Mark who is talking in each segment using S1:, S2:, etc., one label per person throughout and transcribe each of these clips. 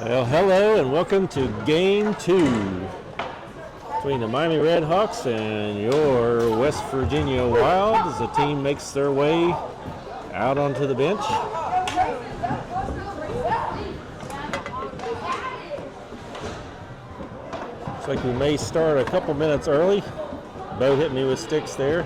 S1: Well, hello and welcome to Game 2 between the Miami Redhawks and your West Virginia Wild as the team makes their way out onto the bench. Looks like we may start a couple minutes early. Bo hit me with sticks there.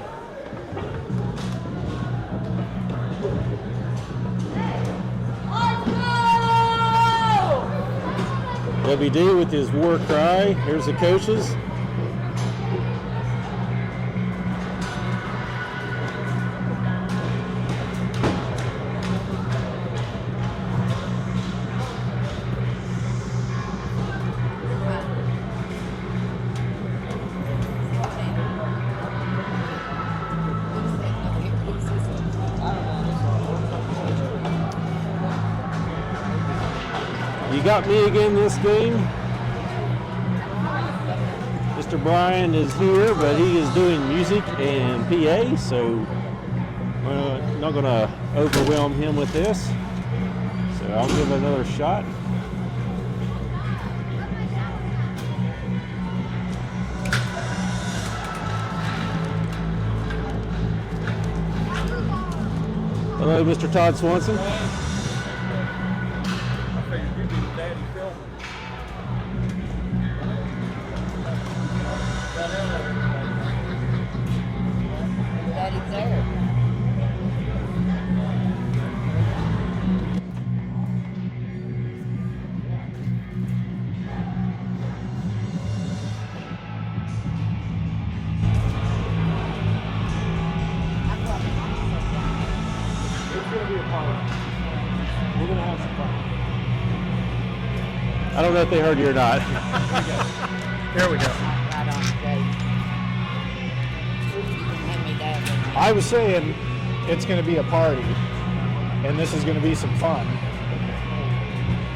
S1: WD with his war cry. Here's the coaches. You got me again this game. Mr. Brian is here, but he is doing music and PA, so we're not going to overwhelm him with this. So I'll give it another shot. Hello, Mr. Todd Swanson.
S2: We're going to have some fun.
S1: I don't know if they heard you or not.
S2: Here we go.
S3: Right on the gate. Hand me that.
S2: I was saying it's going to be a party, and this is going to be some fun.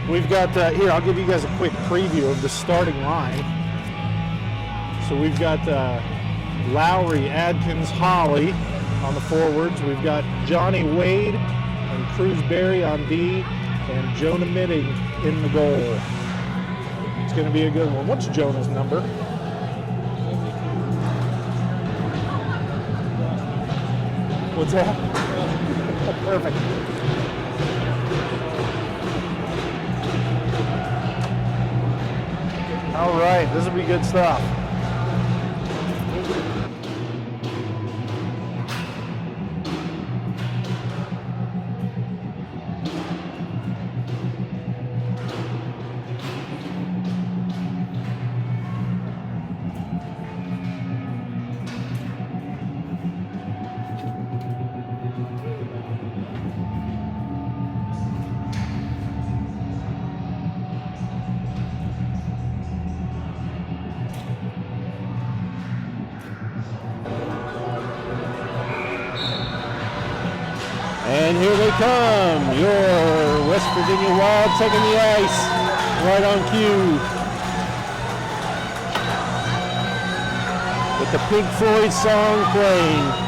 S2: We've got, here, I'll give you guys a quick preview of the starting line. So we've got Lowry, Adkins, Holly on the forwards. We've got Johnny Wade and Cruz Berry on D, and Jonah Mitting in the goal. It's going to be a good one. What's Jonah's number? What's that? Perfect. All right, this will be good stuff.
S1: And here they come, your West Virginia Wild taking the ice right on cue. With the Pink Floyd song playing.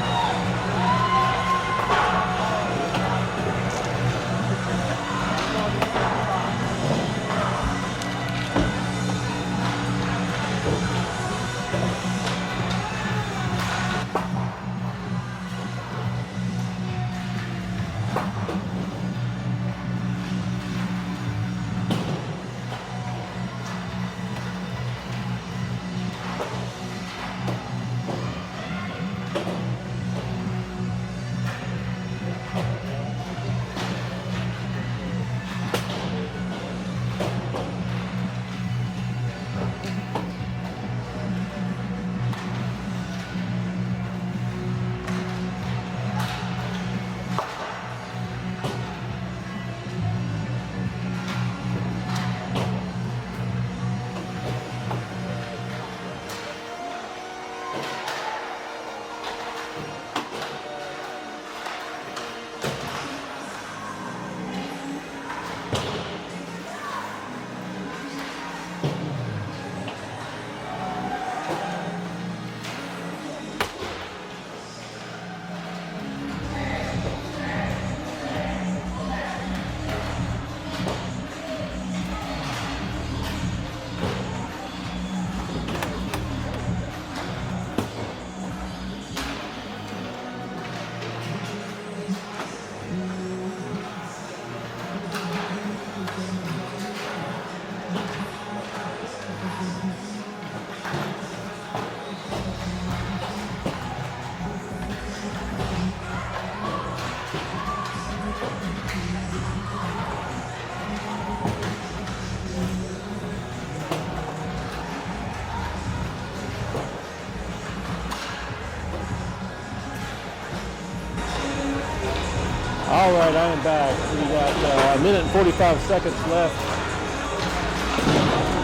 S1: All right, I am back. We got a minute and 45 seconds left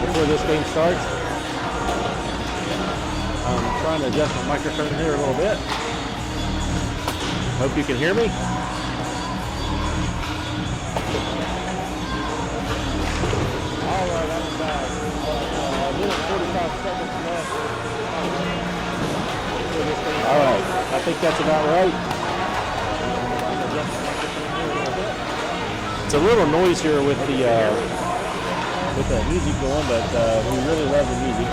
S1: before this game starts. I'm trying to adjust my microphone here a little bit. Hope you can hear me. All right, I'm back. A minute and 45 seconds left. All right, I think that's about right. It's a little noisier with the music going, but we really love the music.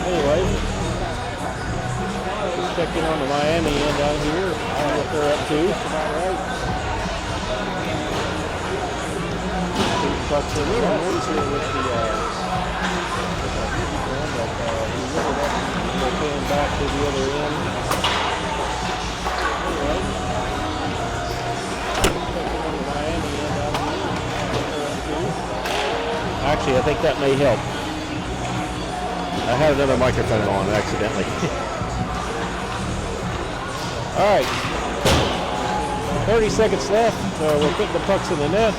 S1: Anyway, just checking on the Miami end down here. I don't know what they're up to. It's about right. But it's a little noisier with the music going, but we really love going back to the other end. Anyway. Actually, I think that may help. I had another microphone on accidentally. All right. 30 seconds left. We'll put the pucks in the net.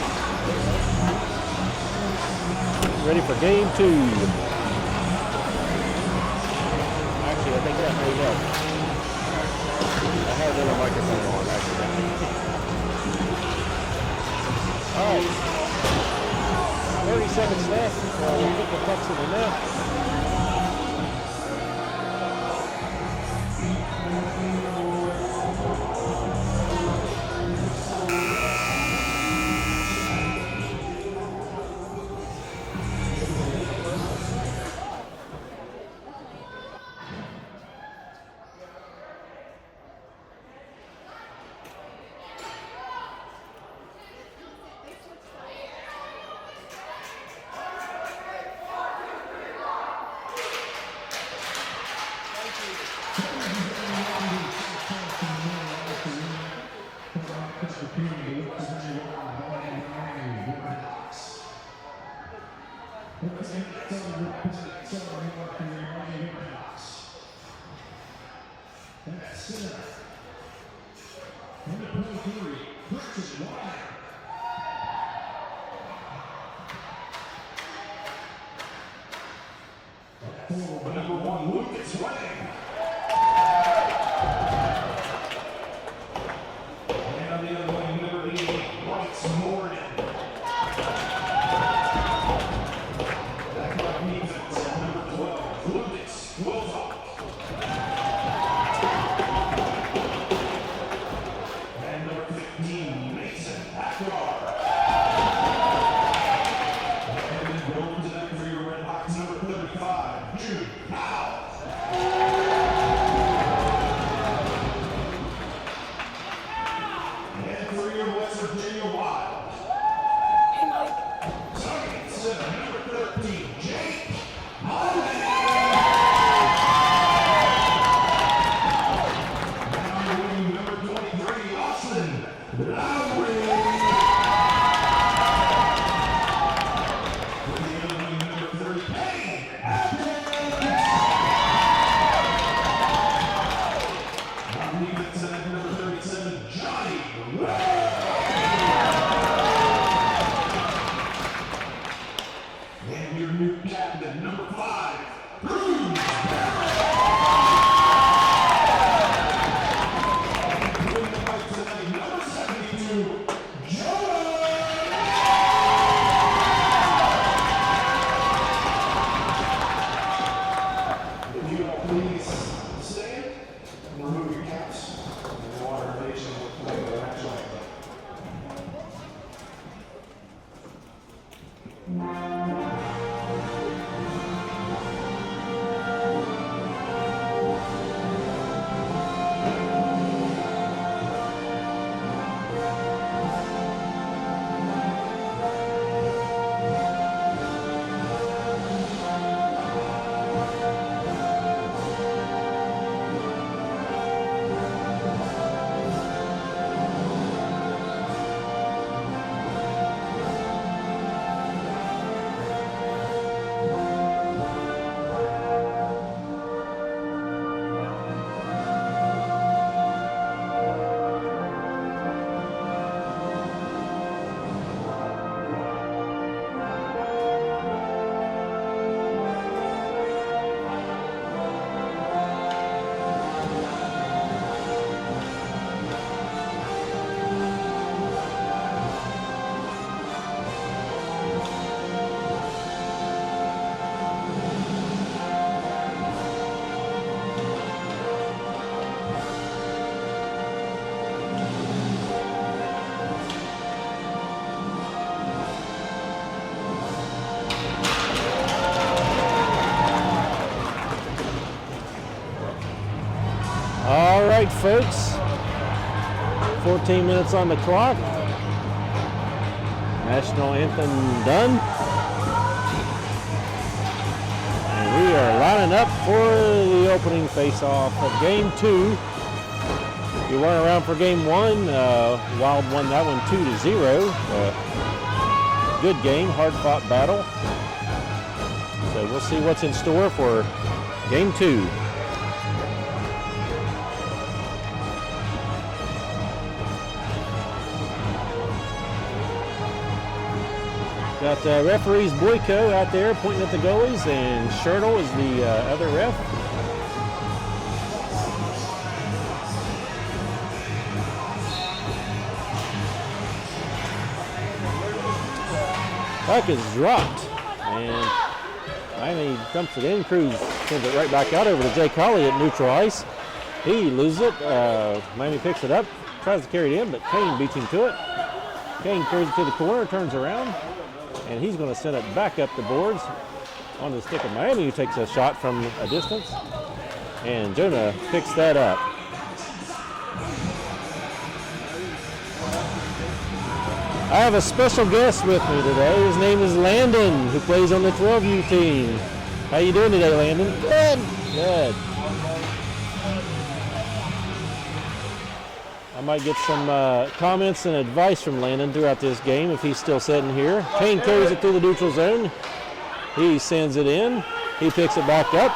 S1: Ready for game 2. Actually, I think that may help. I had another microphone on accidentally. All right. 30 seconds left. We'll put the pucks in the net. right, folks. 14 minutes on the clock. National anthem done. And we are lining up for the opening face-off of game 2. You weren't around for game 1. Wild won that one 2-0. Good game, hard-fought battle. So we'll see what's in store for game 2. Got referees Boyko out there pointing at the goalies, and Schertle is the other ref. Puck is dropped, and Miami dumps it in. Cruz sends it right back out over to Jay Colley at neutral ice. He loses it. Miami picks it up, tries to carry it in, but Kane beats him to it. Kane carries it to the corner, turns around, and he's going to send it back up the boards on the stick of Miami, who takes a shot from a distance. And Jonah picks that up. I have a special guest with me today. His name is Landon, who plays on the 12U team. How you doing today, Landon? Good. Good. I might get some comments and advice from Landon throughout this game if he's still sitting here. Kane carries it through the neutral zone. He sends it in. He picks it back up.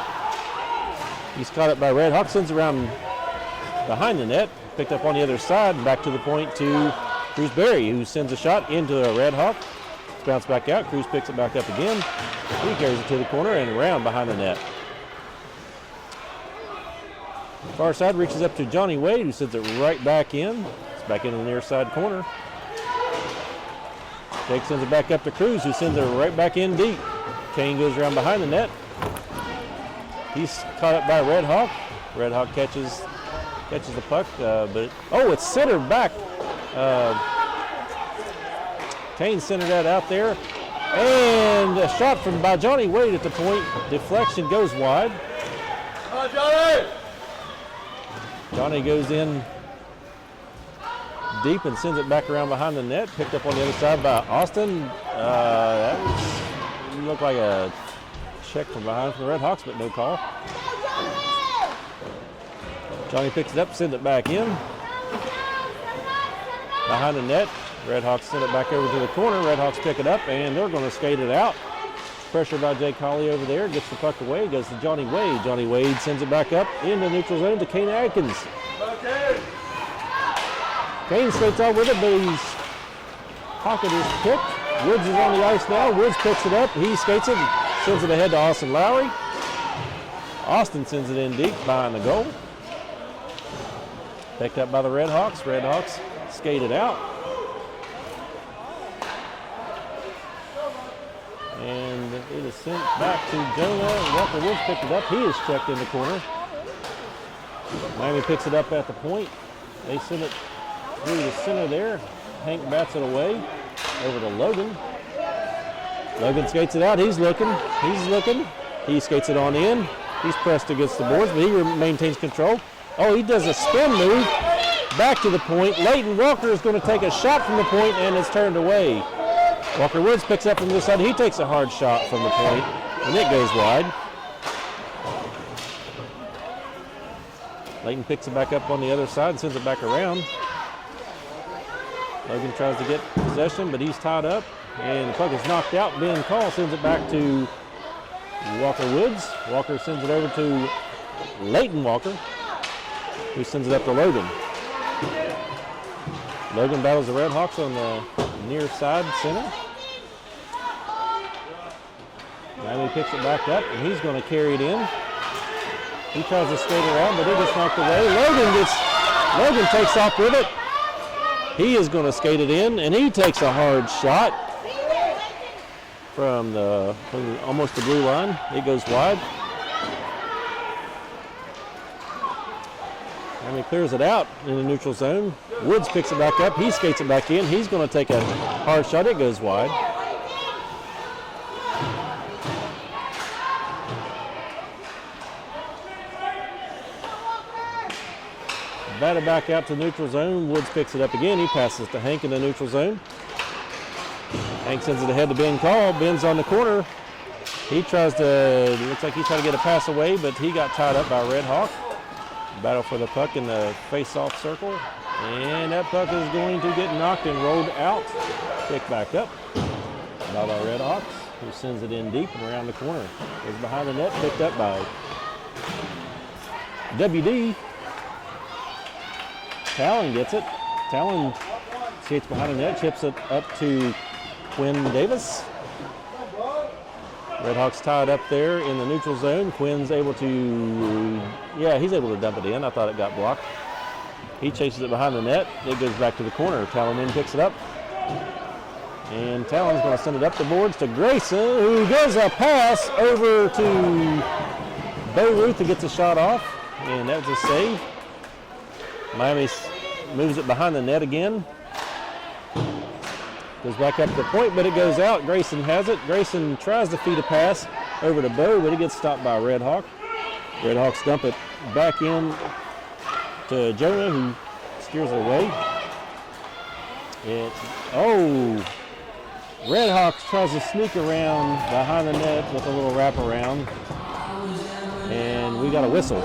S1: He's caught up by Redhawks, sends it around behind the net, picked up on the other side, and back to the point to Cruz Berry, who sends a shot into a Redhawk. It's bounced back out. Cruz picks it back up again. He carries it to the corner and around behind the net. Far side reaches up to Johnny Wade, who sends it right back in. It's back into the near side corner. Jake sends it back up to Cruz, who sends it right back in deep. Kane goes around behind the net. He's caught up by Redhawk. Redhawk catches the puck, but it's centered back. Kane centered that out there, and a shot by Johnny Wade at the point. Deflection goes wide. Johnny goes in deep and sends it back around behind the net. Picked up on the other side by Austin. That looked like a check from behind from the Redhawks, but no call. Johnny picks it up, sends it back in. Behind the net, Redhawks send it back over to the corner. Redhawks pick it up, and they're going to skate it out. Pressure by Jay Colley over there, gets the puck away, goes to Johnny Wade. Johnny Wade sends it back up in the neutral zone to Kane Atkins. Kane skates out with it, but his pocket is picked. Woods is on the ice now. Woods picks it up. He skates it, sends it ahead to Austin Lowry. Austin sends it in deep behind the goal. Picked up by the Redhawks. Redhawks skate it out. And it is sent back to Jonah. Walker Woods picked it up. He is checked in the corner. Miami picks it up at the point. They send it through the center there. Hank bats it away over to Logan. Logan skates it out. He's looking. He skates it on in. He's pressed against the boards, but he maintains control. Oh, he does a spin move back to the point. Leighton Walker is going to take a shot from the point, and it's turned away. Walker Woods picks up from this side. He takes a hard shot from the point, and it goes wide. Leighton picks it back up on the other side and sends it back around. Logan tries to get possession, but he's tied up, and the puck is knocked out. Ben Call sends it back to Walker Woods. Walker sends it over to Leighton Walker, who sends it up to Logan. Logan battles the Redhawks on the near side center. Miami picks it back up, and he's going to carry it in. He tries to skate around, but it gets knocked away. Logan takes off with it. He is going to skate it in, and he takes a hard shot from almost the blue line. It goes wide. And he clears it out in the neutral zone. Woods picks it back up. He skates it back in. He's going to take a hard shot. It goes wide. batted back out to the neutral zone. Woods picks it up again. He passes to Hank in the neutral zone. Hank sends it ahead to Ben Call. Ben's on the corner. He tries to, looks like he's trying to get a pass away, but he got tied up by Red Hawk. Battle for the puck in the face-off circle. And that puck is going to get knocked and rolled out. Picked back up by the Red Hawks, who sends it in deep and around the corner. Goes behind the net, picked up by WD. Talon gets it. Talon skates behind the net, chips it up to Quinn Davis. Redhawks tied up there in the neutral zone. Quinn's able to, he's able to dump it in. I thought it got blocked. He chases it behind the net. It goes back to the corner. Talon then picks it up. And Talon's going to send it up the boards to Grayson, who gives a pass over to Bo Ruth, who gets a shot off. And that was a save. Miami moves it behind the net again. Goes back up to the point, but it goes out. Grayson has it. Grayson tries to feed a pass over to Bo, but it gets stopped by Red Hawk. Red Hawks dump it back in to Jonah, who steers it away. Red Hawks tries to sneak around behind the net with a little wraparound, and we got a whistle.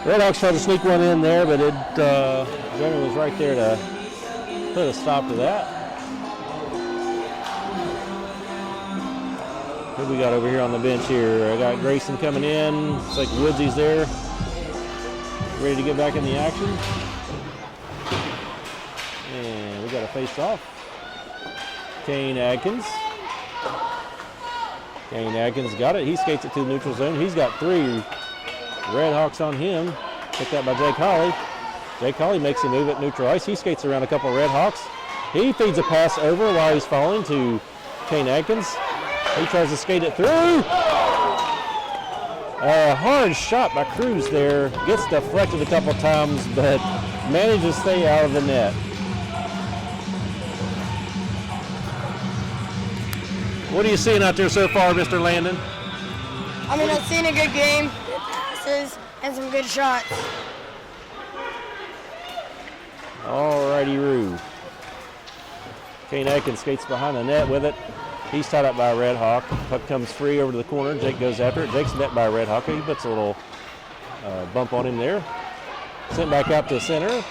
S1: Red Hawks tried to sneak one in there, but Jonah was right there to put a stop to that. Who we got over here on the bench here? I got Grayson coming in. Looks like Woodsy's there, ready to get back in the action. And we got a face-off. Kane Adkins. Kane Adkins got it. He skates it to the neutral zone. He's got 3 Red Hawks on him. Picked up by Jake Holly. Jake Holly makes a move at neutral ice. He skates around a couple of Red Hawks. He feeds a pass over while he's falling to Kane Adkins. He tries to skate it through. A hard shot by Cruz there. Gets deflected a couple times, but manages to stay out of the net. What are you seeing out there so far, Mr. Landon?
S4: I've seen a good game, good passes, and some good shots.
S1: Alrighty, Roo. Kane Atkins skates behind the net with it. He's tied up by a Red Hawk. Puck comes free over to the corner. Jake goes after it. Jake's met by a Red Hawk. He puts a little bump on him there. Sent back out to the center.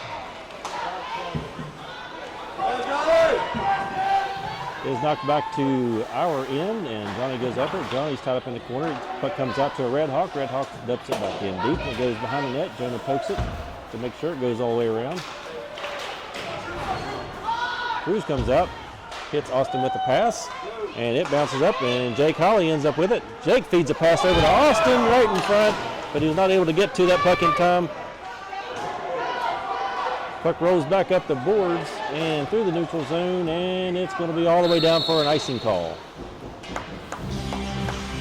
S1: Is knocked back to our end, and Johnny goes after it. Johnny's tied up in the corner. Puck comes out to a Red Hawk. Red Hawk dumps it back in deep. It goes behind the net. Jonah pokes it to make sure it goes all the way around. Cruz comes out, hits Austin with the pass, and it bounces up, and Jake Holly ends up with it. Jake feeds a pass over to Austin right in front, but he's not able to get to that puck in time. Puck rolls back up the boards and through the neutral zone, and it's going to be all the way down for an icing call.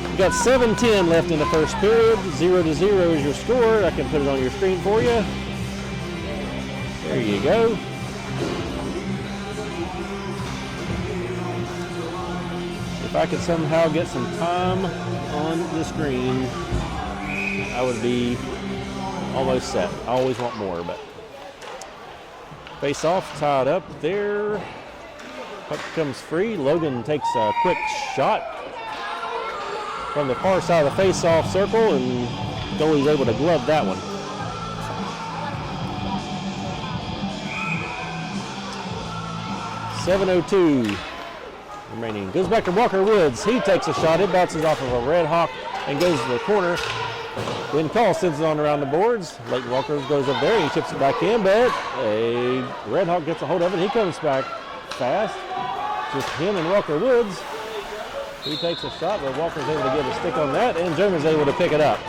S1: We've got 7:10 left in the first period. 0-0 is your score. I can put it on your screen for you. There you go. If I could somehow get some time on the screen, I would be almost set. I always want more, but face off, tied up there. Puck comes free. Logan takes a quick shot from the far side of the face-off circle, and goalie's able to glove that one. .702 remaining. Goes back to Walker Woods. He takes a shot. It bounces off of a Red Hawk and goes to the corner. When Call sends it on around the boards, Leighton Walker goes up there and he chips it back in, but a Red Hawk gets a hold of it. He comes back fast. Just him and Walker Woods. He takes a shot, but Walker's able to get a stick on that, and German's able to pick it up.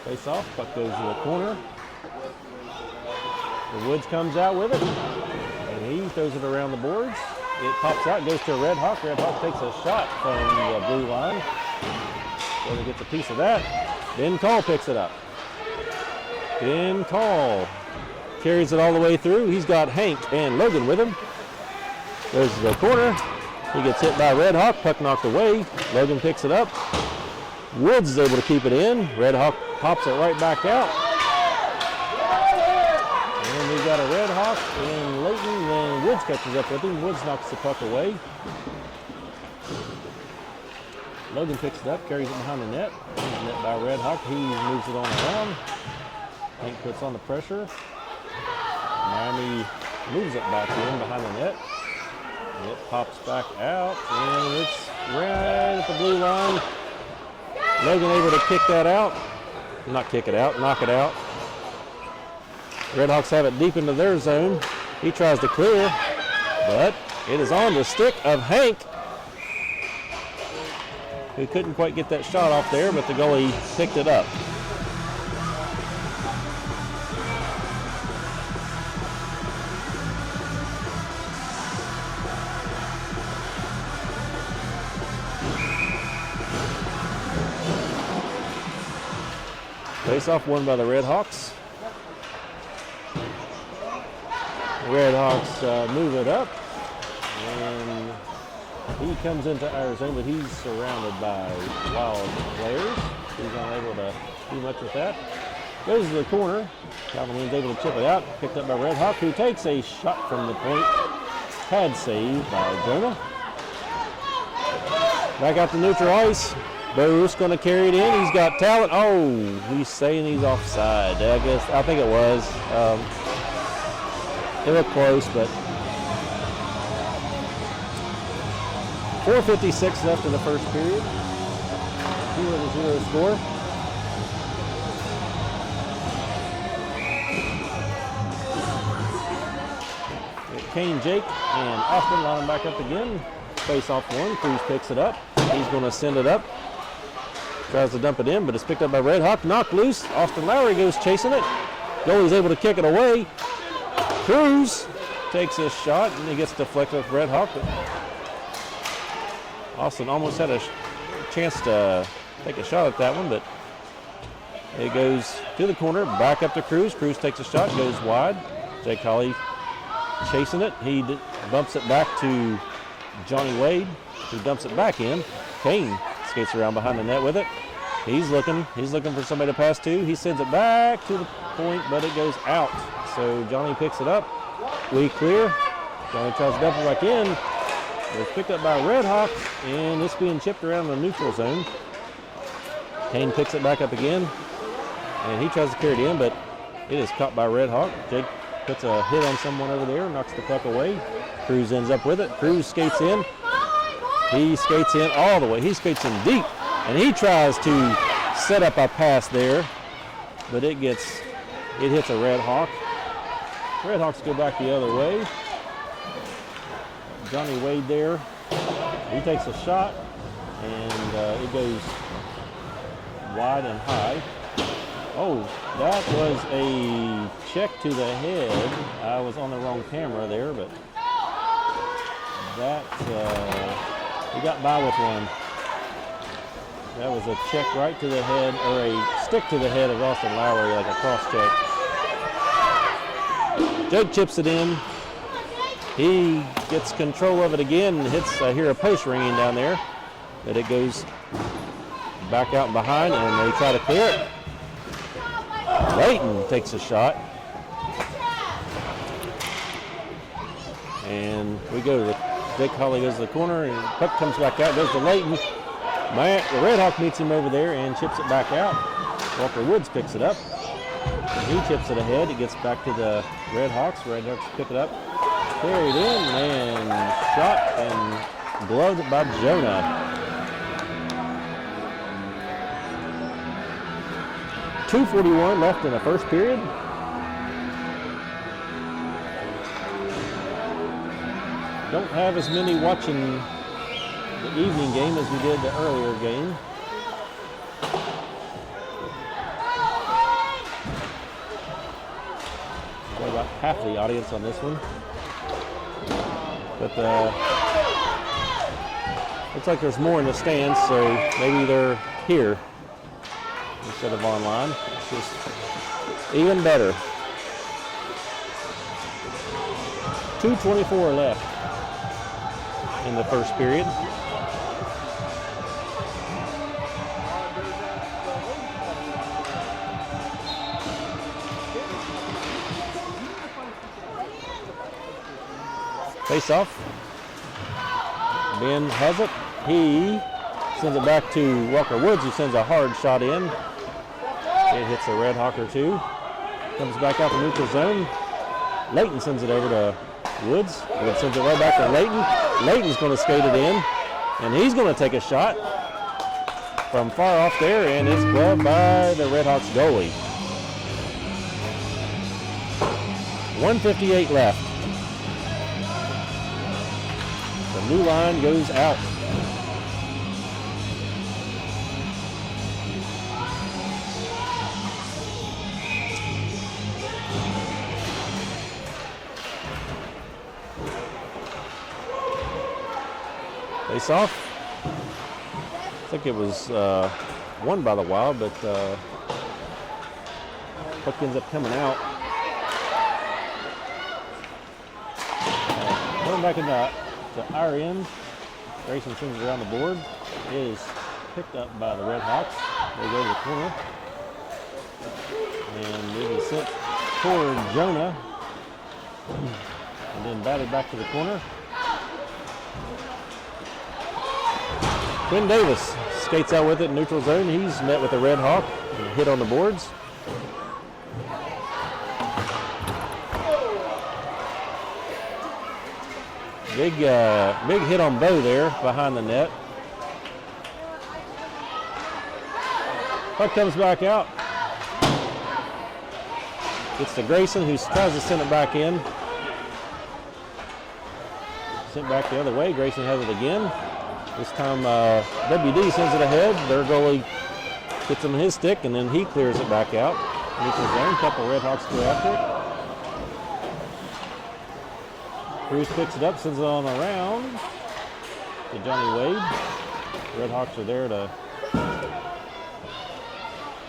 S1: Face off, puck goes to the corner. The Woods comes out with it, and he throws it around the boards. It pops out, goes to a Red Hawk. Red Hawk takes a shot from the blue line. So he gets a piece of that. Ben Call picks it up. Ben Call carries it all the way through. He's got Hank and Logan with him. Goes to the corner. He gets hit by Red Hawk. Puck knocked away. Logan picks it up. Woods is able to keep it in. Red Hawk pops it right back out. And we've got a Red Hawk and Leighton. Then Woods catches up with him. Woods knocks the puck away. Logan picks it up, carries it behind the net. Net by Red Hawk. He moves it on around. Hank puts on the pressure. Miami moves it back in behind the net. It pops back out, and it's right at the blue line. Logan able to kick that out. Not kick it out, knock it out. Redhawks have it deep into their zone. He tries to clear, but it is on the stick of Hank, who couldn't quite get that shot off there, but the goalie picked it up. Face-off won by the Redhawks. Redhawks move it up, and he comes into our zone, but he's surrounded by Wild players. He's unable to do much with that. Goes to the corner. Calvin Lynn's able to chip it out. Picked up by Redhawk, who takes a shot from the point. Pad save by Jonah. Back out to neutral ice. Bruce going to carry it in. He's got talent. Oh, he's saying he's offside. I think it was. It looked close, but 4:56 left in the first period. 0-0 score. Kane, Jake, and Austin line him back up again. Face off one. Cruz picks it up. He's going to send it up. Tries to dump it in, but it's picked up by Redhawk. Knocked loose. Austin Lowry goes chasing it. Goalie's able to kick it away. Cruz takes a shot, and he gets deflected with Redhawk. Austin almost had a chance to take a shot at that one, but it goes to the corner, back up to Cruz. Cruz takes a shot, goes wide. Jake Hawley chasing it. He bumps it back to Johnny Wade, who dumps it back in. Kane skates around behind the net with it. He's looking for somebody to pass to. He sends it back to the point, but it goes out. So Johnny picks it up. We clear. Johnny tries to dump it back in. It's picked up by Redhawk, and it's being chipped around the neutral zone. Kane picks it back up again, and he tries to carry it in, but it is caught by Redhawk. Jake puts a hit on someone over there, knocks the puck away. Cruz ends up with it. Cruz skates in. He skates in all the way. He skates in deep, and he tries to set up a pass there, but it hits a Redhawk. Redhawks go back the other way. Johnny Wade there. He takes a shot, and it goes wide and high. Oh, that was a check to the head. I was on the wrong camera there, but that he got by with one. That was a check right to the head, or a stick to the head of Austin Lowry, like a cross check. Jake chips it in. He gets control of it again and hits, I hear a post ringing down there, but it goes back out and behind, and they try to clear it. Leighton takes a shot. And we go to Jake Hawley goes to the corner, and puck comes back out, goes to Leighton. The Redhawk meets him over there and chips it back out. Walker Woods picks it up. And he chips it ahead. It gets back to the Redhawks. Redhawks pick it up. Carried in and shot and gloved by Jonah. 2:41 left in the first period. Don't have as many watching the evening game as we did the earlier game. Got about half the audience on this one. But looks like there's more in the stands, so maybe they're here instead of online. It's just even better. 2:24 left in the first period. Face off. Ben has it. He sends it back to Walker Woods, who sends a hard shot in. It hits a Red Hawk or two. Comes back out the neutral zone. Layton sends it over to Woods. Woods sends it right back to Layton. Layton's going to skate it in, and he's going to take a shot from far off there, and it's gloved by the Red Hawks goalie. 1:58 left. The new line goes out. Face off. I think it was won by the Wild, but puck ends up coming out. Going back into our end. Grayson sends it around the board. It is picked up by the Red Hawks. They go to the corner. And it is sent toward Jonah. And then batted back to the corner. Quinn Davis skates out with it in neutral zone. He's met with the Red Hawk and hit on the boards. Big hit on Bo there behind the net. Puck comes back out. Gets to Grayson, who tries to send it back in. Sent back the other way. Grayson has it again. This time WD sends it ahead. Their goalie gets him his stick, and then he clears it back out. Neutral zone. Couple Red Hawks go after it. Cruz picks it up, sends it on around to Johnny Wade. Red Hawks are there to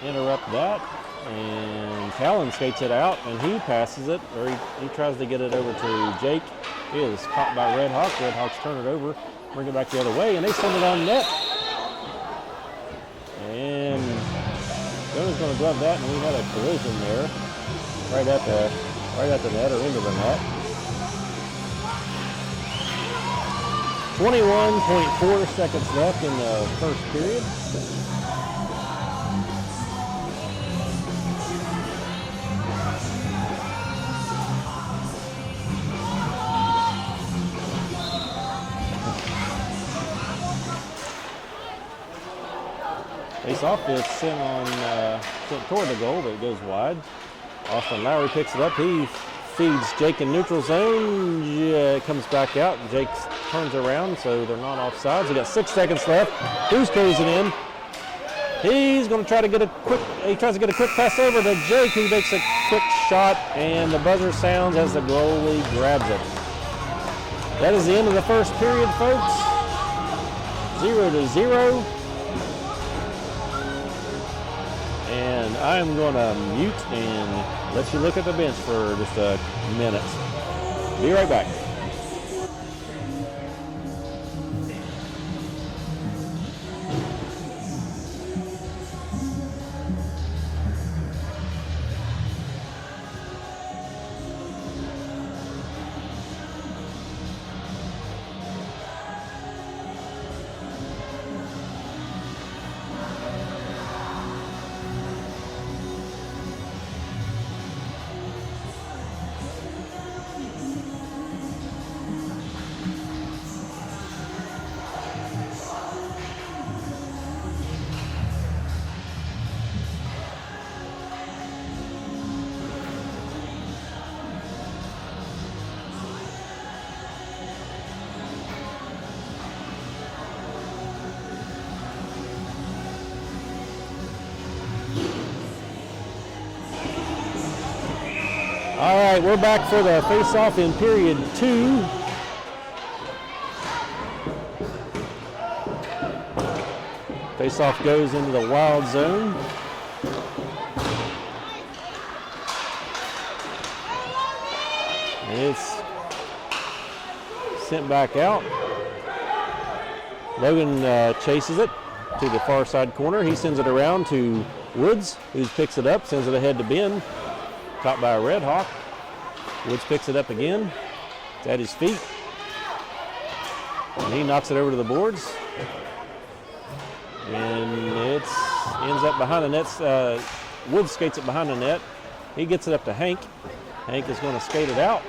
S1: interrupt that. And Callan skates it out, and he passes it, or he tries to get it over to Jake. It is caught by Red Hawks. Red Hawks turn it over, bring it back the other way, and they send it on net. And Jonah's going to glove that, and we had a collision there right at the net or into the net. 21.4 seconds left in the first period. Face off, it's sent toward the goal, but it goes wide. Austin Lowry picks it up. He feeds Jake in neutral zone. Yeah, it comes back out. Jake turns around, so they're not offsides. We got 6 seconds left. Who's closing in? He's going to try to get a quick. He tries to get a quick pass over to Jake, who makes a quick shot, and the buzzer sounds as the goalie grabs it. That is the end of the first period, folks. 0-0. And I'm going to mute and let you look at the bench for just a minute. Be right back. All right, we're back for the face-off in period 2. Face-off goes into the Wild zone. And it's sent back out. Logan chases it to the far side corner. He sends it around to Woods, who picks it up, sends it ahead to Ben. Caught by a Red Hawk. Woods picks it up again. It's at his feet. And he knocks it over to the boards. And it ends up behind the net. Woods skates it behind the net. He gets it up to Hank. Hank is going to skate it out.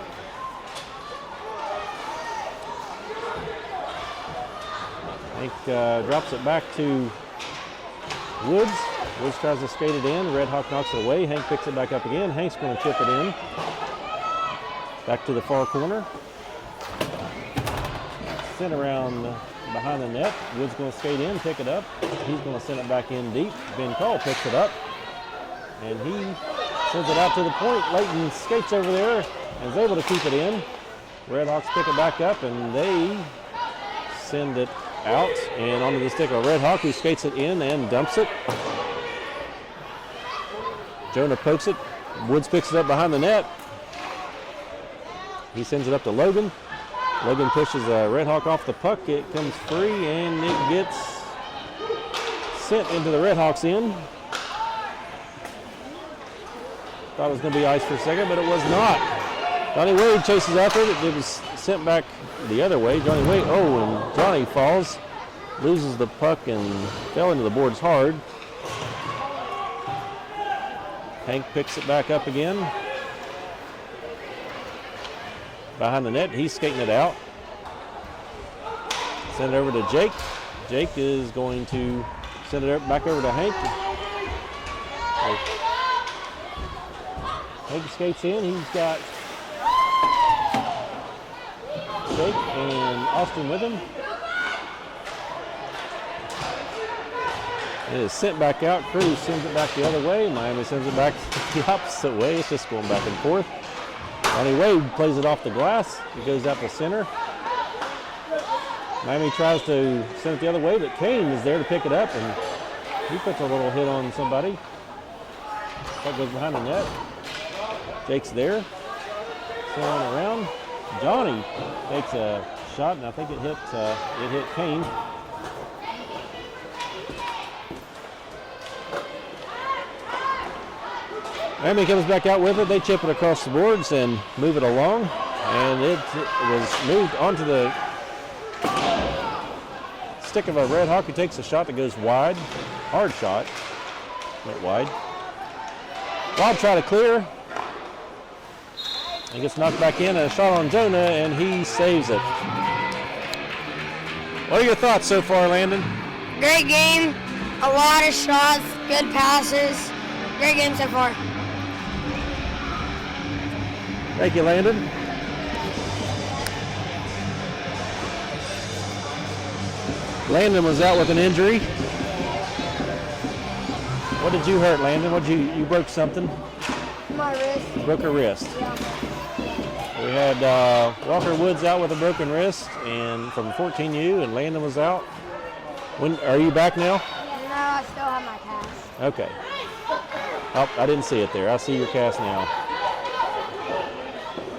S1: Hank drops it back to Woods. Woods tries to skate it in. Red Hawk knocks it away. Hank picks it back up again. Hank's going to chip it in. Back to the far corner. Sent around behind the net. Woods going to skate in, pick it up. He's going to send it back in deep. Ben Cole picks it up. And he sends it out to the point. Layton skates over there and is able to keep it in. Red Hawks pick it back up and they send it out and onto the stick of Red Hawk, who skates it in and dumps it. Jonah pokes it. Woods picks it up behind the net. He sends it up to Logan. Logan pushes Red Hawk off the puck. It comes free and it gets sent into the Red Hawks end. Thought it was going to be ice for a second, but it was not. Johnny Wade chases after it. It was sent back the other way. Johnny Wade, and Johnny falls, loses the puck and fell into the boards hard. Hank picks it back up again. Behind the net, he's skating it out. Send it over to Jake. Jake is going to send it back over to Hank. Hank skates in. He's got Jake and Austin with him. It is sent back out. Cruz sends it back the other way. Miami sends it back the opposite way. It's just going back and forth. Johnny Wade plays it off the glass. It goes out to center. Miami tries to send it the other way, but Kane is there to pick it up, and he puts a little hit on somebody. That goes behind the net. Jake's there. Sailing around. Johnny takes a shot, and I think it hit Kane. Miami comes back out with it. They chip it across the boards and move it along. And it was moved onto the stick of a Red Hawk, who takes a shot that goes wide. Hard shot. Went wide. Wild try to clear. He gets knocked back in. A shot on Jonah, and he saves it. What are your thoughts so far, Landon?
S4: Great game. A lot of shots. Good passes. Great game so far.
S1: Thank you, Landon. Landon was out with an injury. What did you hurt, Landon? You broke something?
S4: My wrist.
S1: You broke a wrist.
S4: Yeah.
S1: We had Walker Woods out with a broken wrist, and from 14U, and Landon was out. When are you back now?
S4: No, I still have my cast.
S1: Okay. Oh, I didn't see it there. I see your cast now.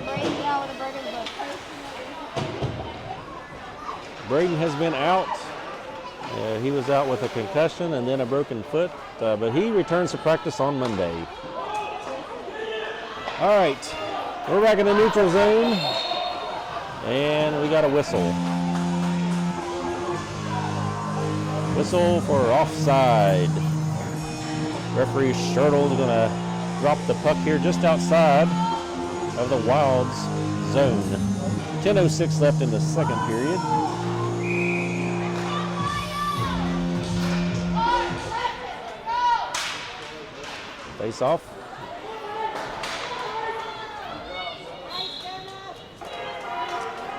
S4: Braden's out with a broken foot.
S1: Braden has been out. He was out with a concussion and then a broken foot, but he returns to practice on Monday. All right, we're back in the neutral zone, and we got a whistle. Whistle for offside. Referee Schertl is going to drop the puck here just outside of the Wild's zone. 10:06 left in the second period. Face off.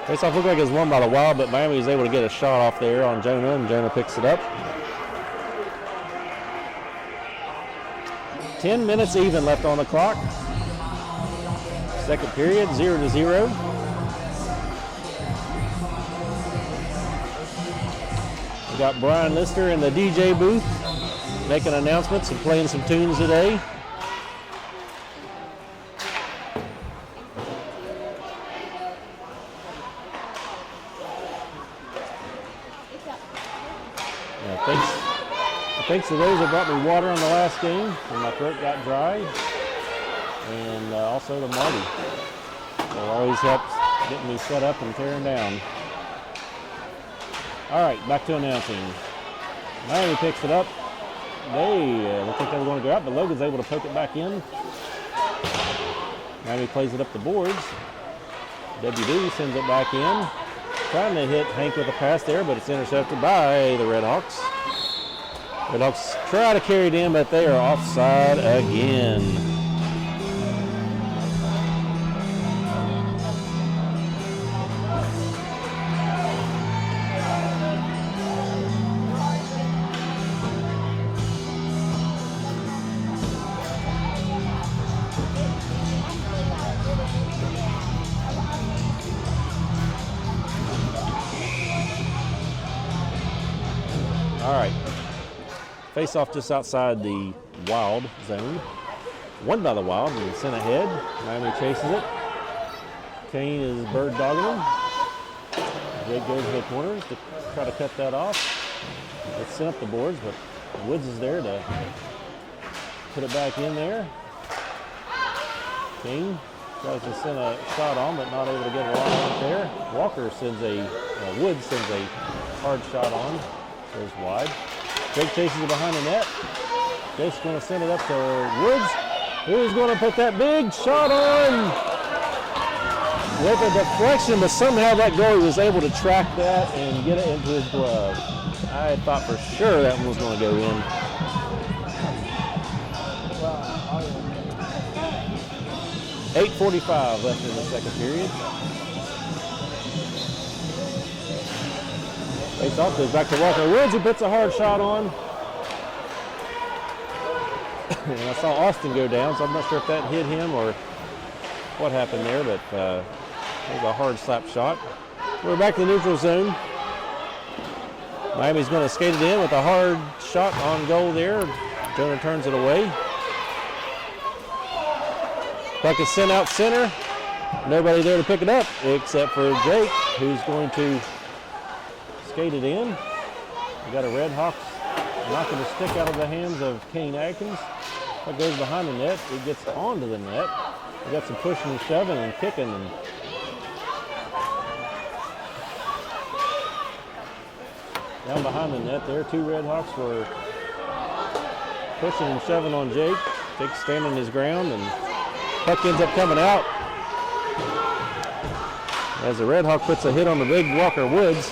S1: Face off looked like it was won by the Wild, but Miami was able to get a shot off there on Jonah, and Jonah picks it up. 10 minutes even left on the clock. Second period, 0-0. Got Brian Lister in the DJ booth making announcements and playing some tunes today. Thanks to those that brought me water on the last game when my throat got dry, and also to Marty. They always helps getting me set up and tearing down. All right, back to announcing. Miami picks it up. They looked like they were going to go out, but Logan's able to poke it back in. Miami plays it up the boards. WD sends it back in. Trying to hit Hank with a pass there, but it's intercepted by the Redhawks. Redhawks try to carry it in, but they are offside again. All right. Face off just outside the Wild zone. Won by the Wild and sent ahead. Miami chases it. Kane is bird dogging him. Jake goes to the corners to try to cut that off. It's sent up the boards, but Woods is there to put it back in there. King tries to send a shot on, but not able to get it out there. Walker sends Woods sends a hard shot on. Goes wide. Jake chases it behind the net. Jake's going to send it up to Woods, who's going to put that big shot on with a deflection, but somehow that goalie was able to track that and get it into his glove. I thought for sure that one was going to go in. .8:45 left in the second period. Face off, goes back to Walker Woods, who puts a hard shot on. And I saw Austin go down, so I'm not sure if that hit him or what happened there, but it was a hard slap shot. We're back to the neutral zone. Miami's going to skate it in with a hard shot on goal there. Jonah turns it away. Puck is sent out center. Nobody there to pick it up except for Jake, who's going to skate it in. We got a Redhawks knocking the stick out of the hands of Kane Atkins. That goes behind the net. It gets onto the net. We got some pushing and shoving and kicking. And down behind the net there, two Redhawks were pushing and shoving on Jake. Jake's standing his ground, and puck ends up coming out as the Redhawk puts a hit on the big Walker Woods.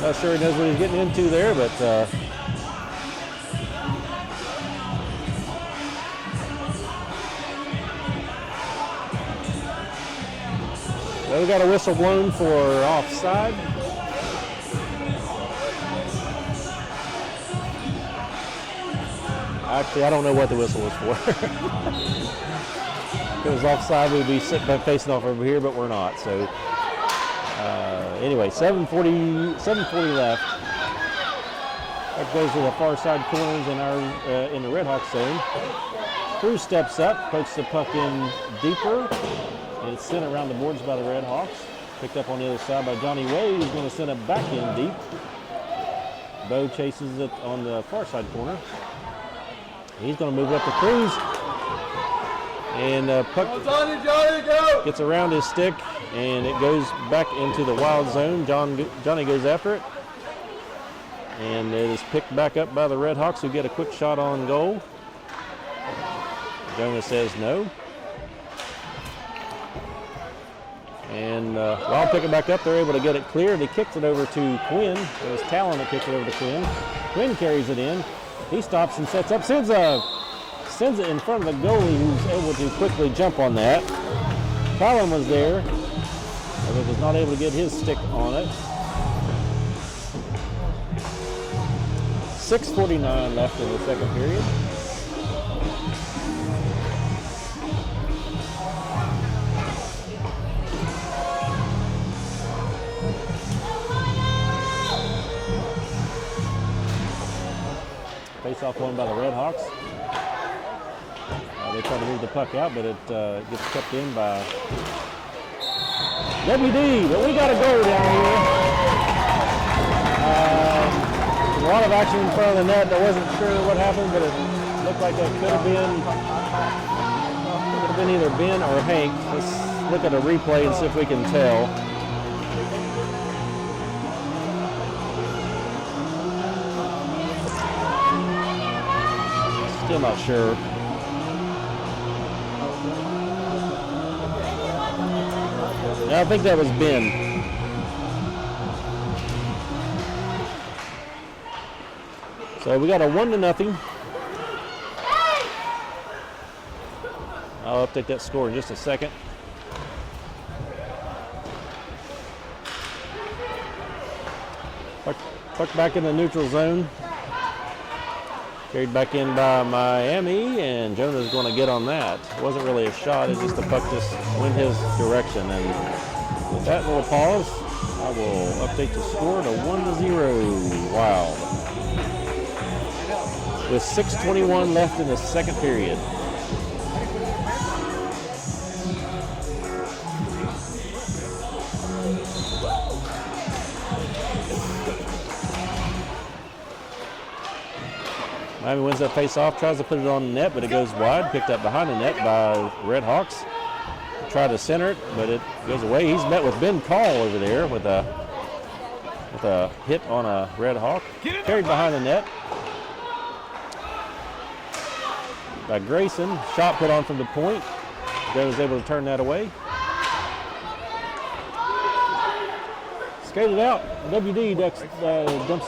S1: Not sure he knows what he's getting into there, but we got a whistle blown for offside. Actually, I don't know what the whistle was for. If it was offside, we'd be sitting back facing off over here, but we're not. So anyway, 7:40 left. That goes to the far side corners in the Redhawks zone. Cruz steps up, pokes the puck in deeper, and it's sent around the boards by the Redhawks. Picked up on the other side by Johnny Way, who's going to send it back in deep. Bo chases it on the far side corner. He's going to move it up to Cruz. And puck gets around his stick, and it goes back into the Wild zone. Johnny goes after it. And it is picked back up by the Redhawks, who get a quick shot on goal. Jonah says no. And while picking back up, they're able to get it cleared. He kicks it over to Quinn. It was Talon that kicked it over to Quinn. Quinn carries it in. He stops and sets up, sends it in front of the goalie, who's able to quickly jump on that. Talon was there, but was not able to get his stick on it. 6:49 left in the second period. Face-off won by the Redhawks. They try to move the puck out, but it gets kept in by WD. But we got a goal down here. A lot of action in front of the net. I wasn't sure what happened, but it looked like it could have been either Ben or Hank. Let's look at a replay and see if we can tell. Still not sure. No, I think that was Ben. So we got a 1-0. I'll update that score in just a second. Puck back in the neutral zone. Carried back in by Miami, and Jonah's going to get on that. It wasn't really a shot, it's just the puck just went his direction. And with that little pause, I will update the score to 1-0 Wild. With 6:21 left in the second period. Miami wins that face-off, tries to put it on the net, but it goes wide, picked up behind the net by Redhawks. Try to center it, but it goes away. He's met with Ben Call over there with a hit on a Redhawk. Carried behind the net by Grayson. Shot put on from the point. Ben was able to turn that away. Skated out. WD dumps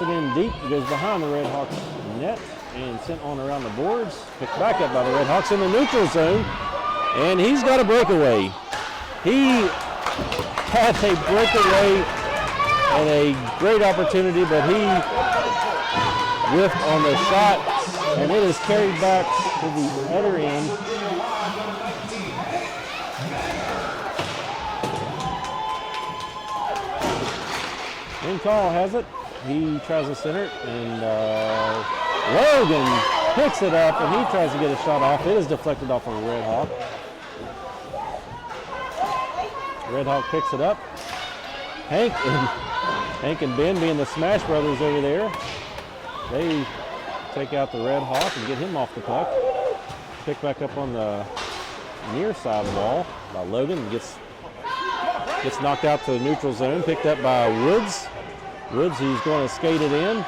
S1: it in deep. It goes behind the Redhawks net and sent on around the boards. Picked back up by the Redhawks in the neutral zone. And he's got a breakaway. He had a breakaway and a great opportunity, but he whiffed on the shot, and it is carried back to the other end. Ben Call has it. He tries to center it, and Logan picks it up, and he tries to get a shot off. It is deflected off of a Redhawk. Redhawk picks it up. Hank and Ben, being the Smash Brothers over there, they take out the Redhawk and get him off the puck. Pick back up on the near side wall by Logan. Gets knocked out to the neutral zone. Picked up by Woods. Woods, he's going to skate it in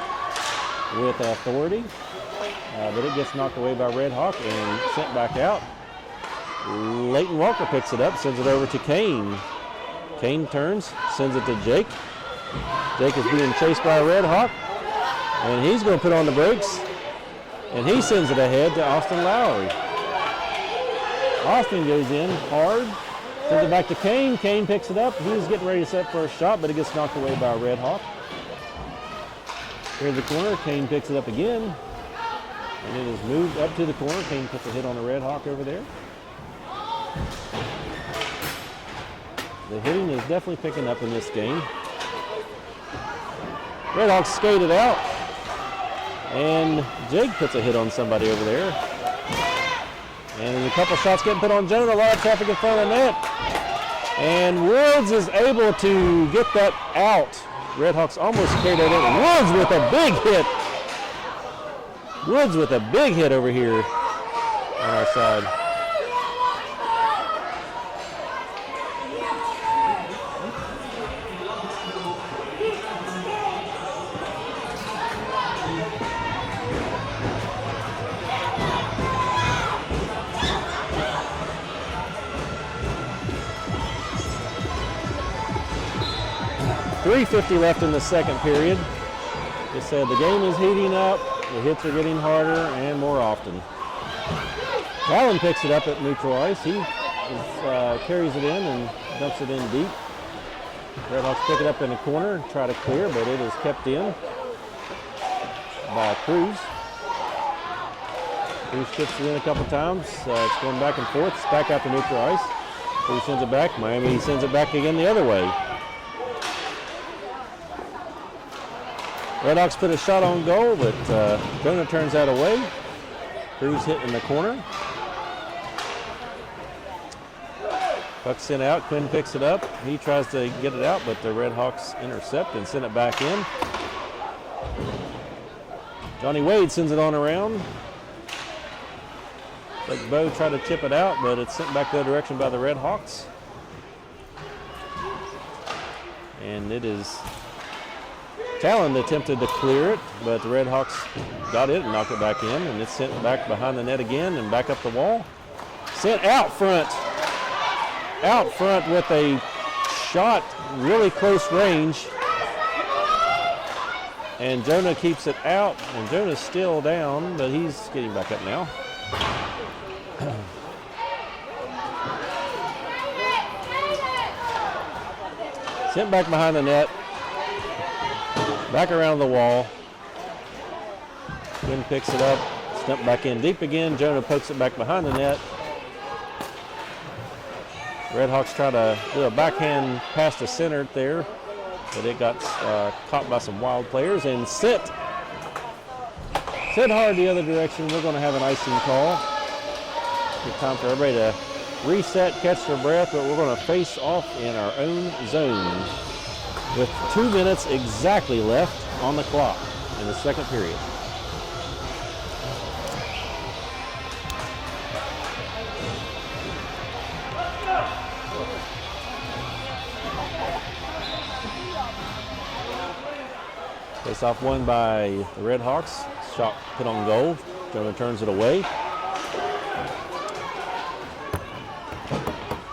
S1: with authority, but it gets knocked away by Redhawk and sent back out. Leighton Walker picks it up, sends it over to Kane. Kane turns, sends it to Jake. Jake is being chased by a Redhawk, and he's going to put on the brakes, and he sends it ahead to Austin Lowry. Austin goes in hard, sends it back to Kane. Kane picks it up. He was getting ready to set for a shot, but it gets knocked away by a Redhawk. Here's the corner. Kane picks it up again, and it is moved up to the corner. Kane puts a hit on the Redhawk over there. The hitting is definitely picking up in this game. Redhawks skated out, and Jake puts a hit on somebody over there. And there's a couple shots getting put on Jonah, a lot of traffic in front of the net. And Woods is able to get that out. Redhawks almost carried it in. Woods with a big hit. Woods with a big hit over here on our side. .350 left in the second period. They said the game is heating up, the hits are getting harder and more often. Allen picks it up at neutral ice. He carries it in and dumps it in deep. Redhawks pick it up in the corner and try to clear, but it is kept in by Cruz. Cruz chips it in a couple times. It's going back and forth. It's back out to neutral ice. Cruz sends it back. Miami sends it back again the other way. Redhawks put a shot on goal, but Jonah turns that away. Cruz hit in the corner. Puck sent out. Quinn picks it up. He tries to get it out, but the Redhawks intercept and send it back in. Johnny Wade sends it on around. Like Bo tried to chip it out, but it's sent back the other direction by the Redhawks. And it is Talon attempted to clear it, but the Redhawks got it and knocked it back in, and it's sent back behind the net again and back up the wall. Sent out front with a shot really close range. And Jonah keeps it out, and Jonah's still down, but he's getting back up now. Sent back behind the net. Back around the wall. Quinn picks it up, stumped back in deep again. Jonah pokes it back behind the net. Redhawks try to do a backhand pass to center there, but it got caught by some wild players and sent hard the other direction. We're going to have an icing call. Good time for everybody to reset, catch their breath, but we're going to face off in our own zone with 2 minutes exactly left on the clock in the second period. Face off won by the Redhawks. Shot put on goal. Jonah turns it away.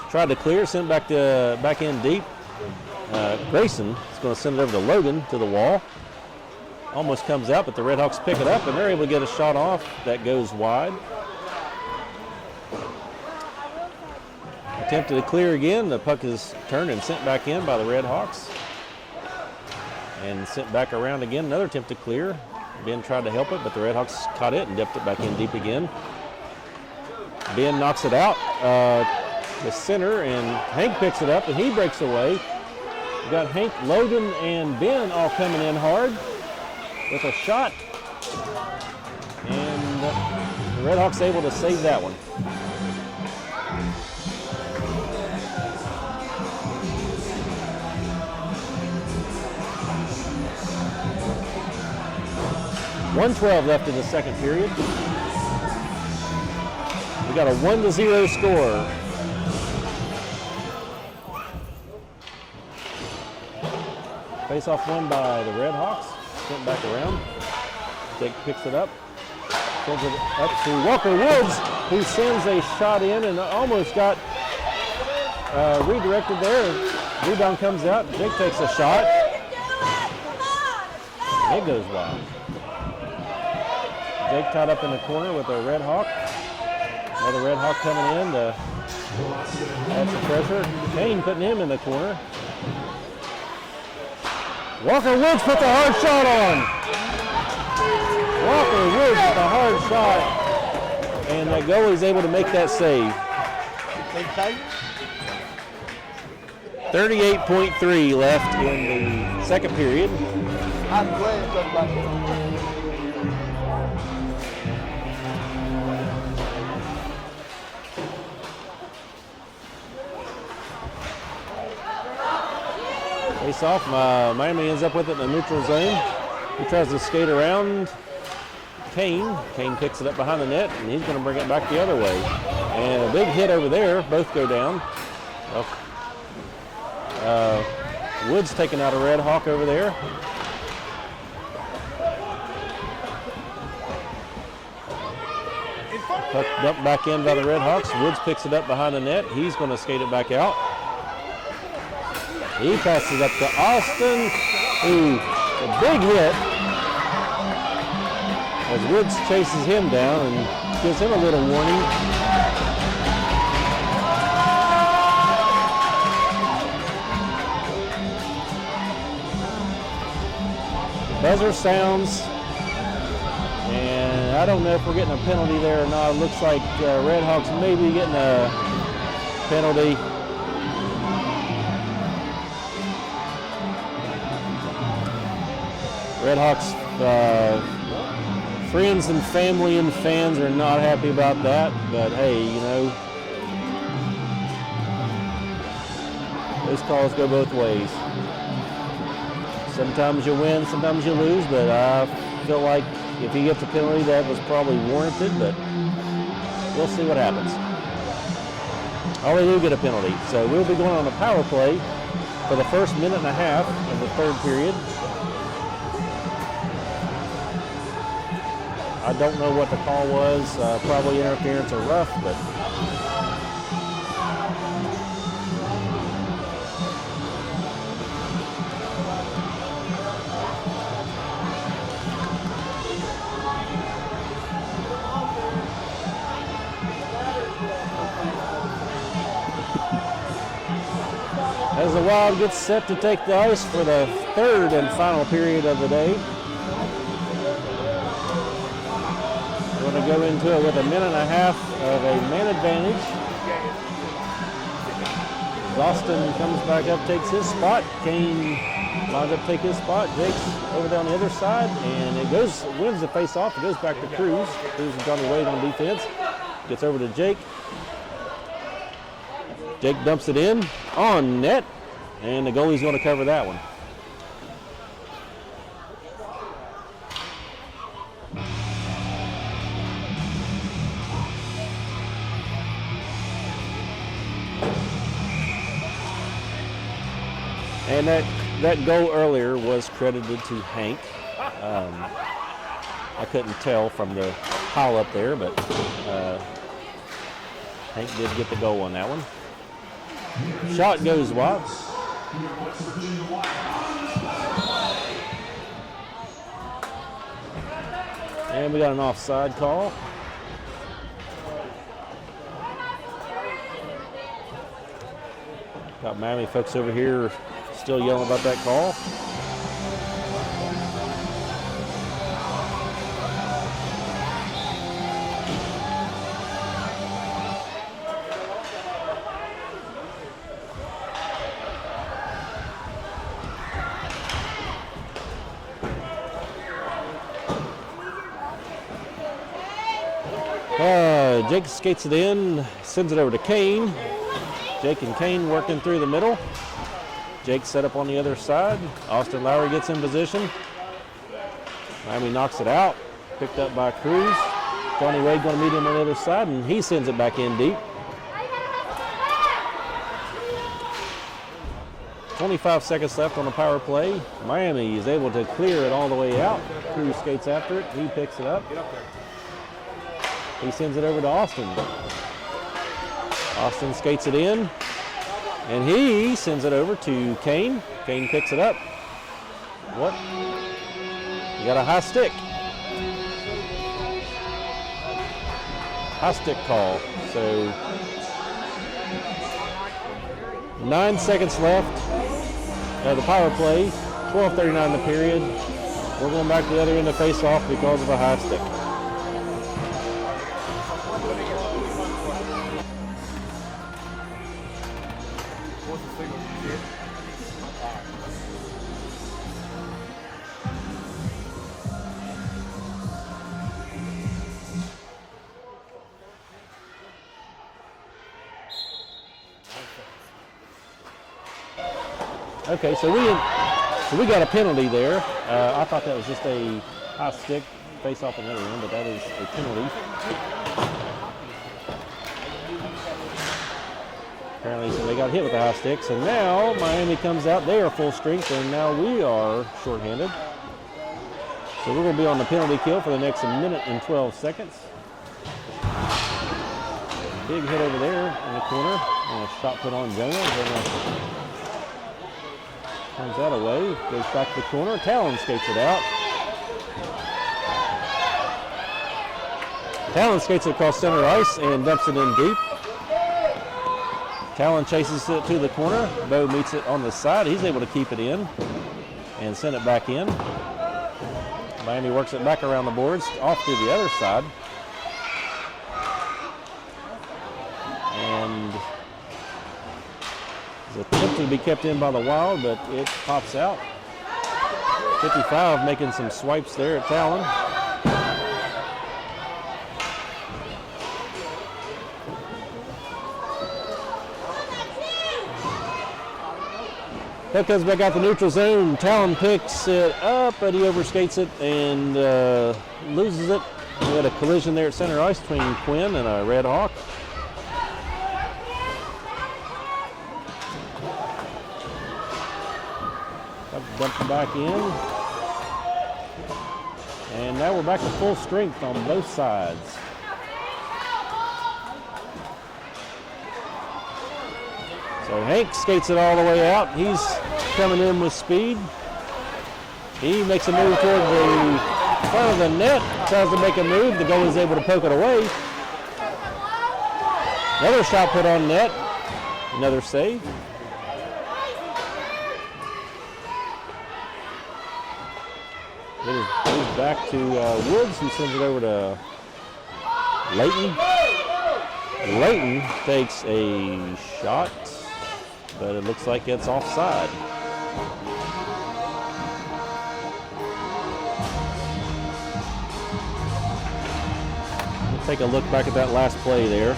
S1: Tried to clear, sent back in deep. Grayson is going to send it over to Logan to the wall. Almost comes out, but the Redhawks pick it up, and they're able to get a shot off that goes wide. Attempted to clear again. The puck is turned and sent back in by the Redhawks. And sent back around again. Another attempt to clear. Ben tried to help it, but the Redhawks caught it and dipped it back in deep again. Ben knocks it out the center, and Hank picks it up, and he breaks away. We got Hank, Logan, and Ben all coming in hard with a shot. And the Redhawks able to save that one. .112 left in the second period. We got a 1-0 score. Face-off won by the Redhawks. Sent back around. Jake picks it up. Sends it up to Walker Woods, who sends a shot in and almost got redirected there. Rebound comes out. Jake takes a shot. It goes wide. Jake tied up in the corner with a Red Hawk. Another Red Hawk coming in to add some pressure. Kane putting him in the corner. Walker Woods put the hard shot on. Walker Woods with the hard shot. And the goalie's able to make that save. 38.3 left in the second period. Face off, Miami ends up with it in the neutral zone. He tries to skate around Kane. Kane picks it up behind the net, and he's going to bring it back the other way. And a big hit over there. Both go down. Woods taking out a Red Hawk over there. Puck dumped back in by the Red Hawks. Woods picks it up behind the net. He's going to skate it back out. He passes up to Austin. Ooh, a big hit as Woods chases him down and gives him a little warning. Buzzer sounds, and I don't know if we're getting a penalty there or not. It looks like Redhawks may be getting a penalty. Redhawks friends and family and fans are not happy about that, but hey, you know, those calls go both ways. Sometimes you win, sometimes you lose, but I feel like if he gets a penalty, that was probably warranted, but we'll see what happens. Oh, they do get a penalty, so we'll be going on a power play for the first minute and a half of the third period. I don't know what the call was, probably interference or rough, but as the Wild gets set to take the ice for the third and final period of the day. We're going to go into it with a minute and a half of a man advantage. Austin comes back up, takes his spot. Kane lines up, take his spot. Jake's over there on the other side, and it goes, wins the face-off. It goes back to Cruz. Cruz and Johnny Wade on defense. Gets over to Jake. Jake dumps it in on net, and the goalie's going to cover that one. And that goal earlier was credited to Hank. I couldn't tell from the pile up there, but Hank did get the goal on that one. Shot goes Watts. And we got an offside call. Got Miami folks over here still yelling about that call. Jake skates it in, sends it over to Kane. Jake and Kane working through the middle. Jake set up on the other side. Austin Lowry gets in position. Miami knocks it out. Picked up by Cruz. Johnny Wade going to meet him on the other side, and he sends it back in deep. 25 seconds left on the power play. Miami is able to clear it all the way out. Cruz skates after it. He picks it up. He sends it over to Austin. Austin skates it in, and he sends it over to Kane. Kane picks it up. What? You got a high stick. High stick call. So 9 seconds left of the power play. 12:39 the period. We're going back to the other end of face-off because of a high stick. Okay, so we got a penalty there. I thought that was just a high stick face off another end, but that is a penalty. Apparently, so they got hit with the high sticks, and now Miami comes out. They are full strength, and now we are shorthanded. So we're going to be on the penalty kill for the next minute and 12 seconds. Big hit over there in the corner, and a shot put on Jones. Turns that away, goes back to the corner. Talon skates it out. Talon skates it across center ice and dumps it in deep. Talon chases it to the corner. Bo meets it on the side. He's able to keep it in and send it back in. Miami works it back around the boards, off to the other side. And it's attempted to be kept in by the Wild, but it pops out. 55 making some swipes there at Talon. That comes back out the neutral zone. Talon picks it up, but he overskates it and loses it. We had a collision there at center ice between Quinn and a Red Hawk. Dumped back in. And now we're back to full strength on both sides. So Hank skates it all the way out. He's coming in with speed. He makes a move toward the front of the net, tries to make a move. The goalie is able to poke it away. Another shot put on net. Another save. It is moved back to Woods, who sends it over to Layton. Layton takes a shot, but it looks like it's offside. We'll take a look back at that last play there.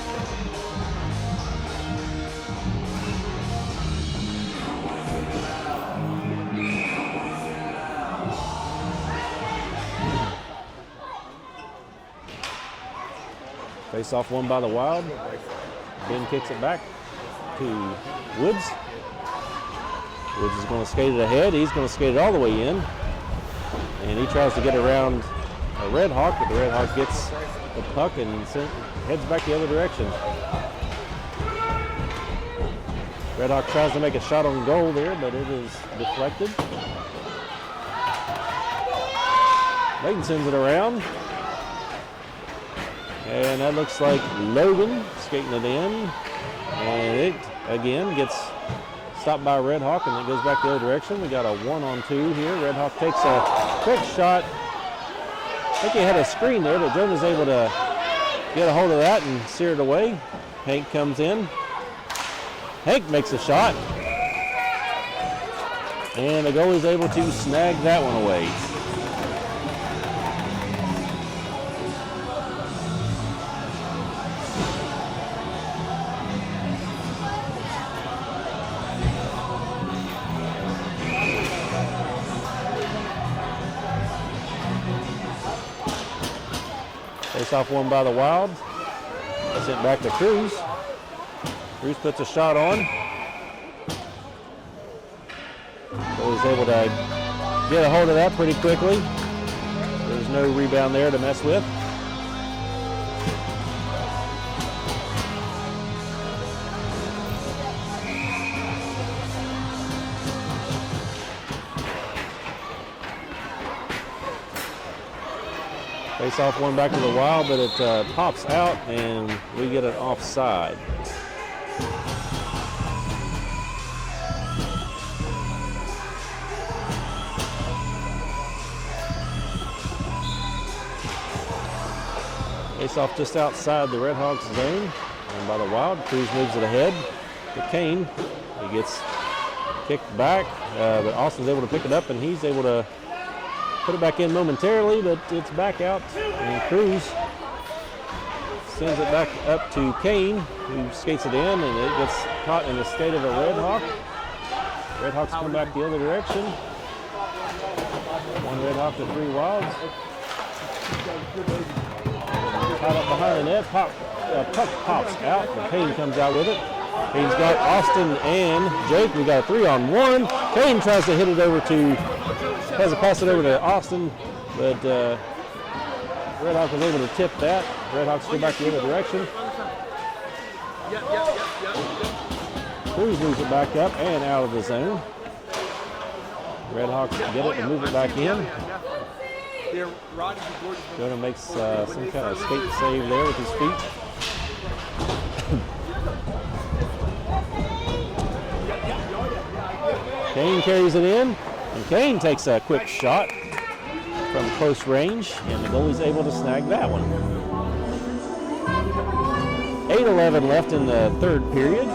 S1: Face off won by the Wild. Ben kicks it back to Woods. Woods is going to skate it ahead. He's going to skate it all the way in. And he tries to get around a Red Hawk, but the Red Hawk gets the puck and heads back the other direction. Red Hawk tries to make a shot on goal there, but it is deflected. Layton sends it around. And that looks like Logan skating it in. And it, again, gets stopped by Red Hawk, and it goes back the other direction. We got a 1-on-2 here. Red Hawk takes a quick shot. I think he had a screen there, but Jonah's able to get a hold of that and steer it away. Hank comes in. Hank makes a shot. And the goalie's able to snag that one away. Face-off won by the Wild. Sent back to Cruz. Cruz puts a shot on. So he's able to get a hold of that pretty quickly. There's no rebound there to mess with. Face-off one back to the Wild, but it pops out and we get an offside. Face-off just outside the Redhawks zone and by the Wild. Cruz moves it ahead to Kane. He gets kicked back, but Austin's able to pick it up and he's able to put it back in momentarily, but it's back out, and Cruz sends it back up to Kane, who skates it in, and it gets caught in the skate of a Red Hawk. Red Hawks come back the other direction. One Red Hawk to 3 Wilds. Caught up behind the net, puck pops out, but Kane comes out with it. He's got Austin and Jake. We got a 3-on-1. Kane tries to hit it over to has to pass it over to Austin, but Red Hawk was able to tip that. Red Hawks go back the other direction. Cruz moves it back up and out of the zone. Red Hawks get it and move it back in. Jonah makes some kind of skate save there with his feet. Kane carries it in. And Kane takes a quick shot from close range, and the goalie's able to snag that one. 8:11 left in the third period,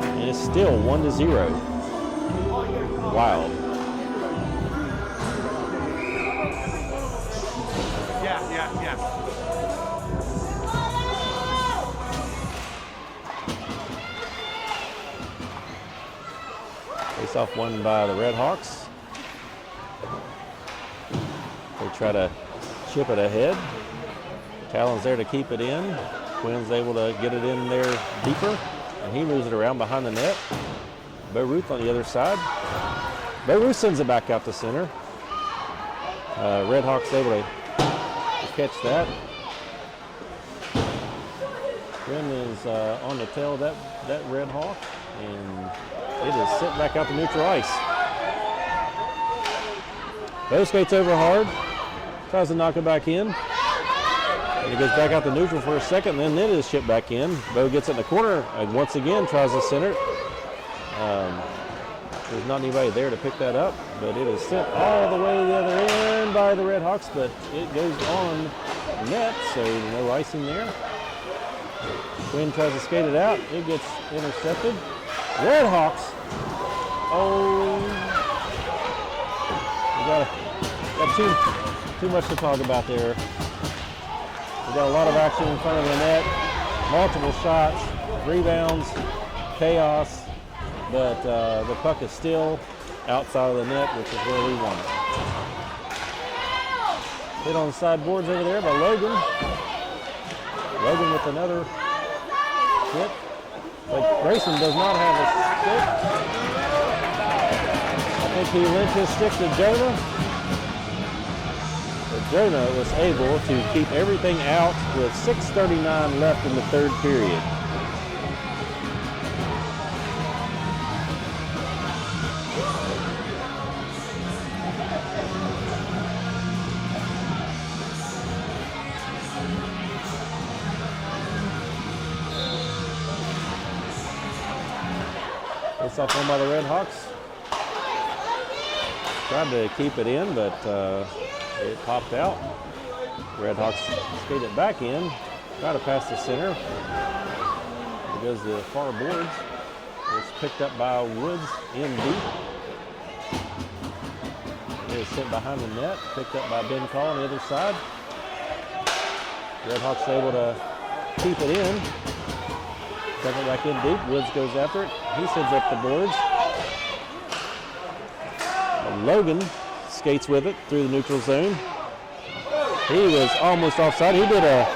S1: and it's still 1-0. Wild. Face-off won by the Redhawks. They try to chip it ahead. Talon's there to keep it in. Quinn's able to get it in there deeper, and he moves it around behind the net. Bo Ruth on the other side. Bo Ruth sends it back out to center. Redhawks able to catch that. Quinn is on the tail of that Redhawk, and it is sent back out to neutral ice. Bo skates over hard, tries to knock it back in. And it goes back out to neutral for a second, and then it is shipped back in. Bo gets it in the corner, and once again tries to center it. There's not anybody there to pick that up, but it is sent all the way to the other end by the Redhawks, but it goes on net, so no icing there. Quinn tries to skate it out. It gets intercepted. Redhawks. Oh, we got too much to talk about there. We got a lot of action in front of the net, multiple shots, rebounds, chaos. But the puck is still outside of the net, which is where we want it. Hit on the side boards over there by Logan. Logan with another hit. But Grayson does not have a stick. I think he lent his stick to Jonah. But Jonah was able to keep everything out with 6:39 left in the third period. Off one by the Redhawks. Tried to keep it in, but it popped out. Redhawks skate it back in. Try to pass the center. It goes to the far boards. It's picked up by Woods in deep. It is sent behind the net. Picked up by Ben Call on the other side. Redhawks able to keep it in. Sends it back in deep. Woods goes after it. He sends up the boards. And Logan skates with it through the neutral zone. He was almost offside. He did a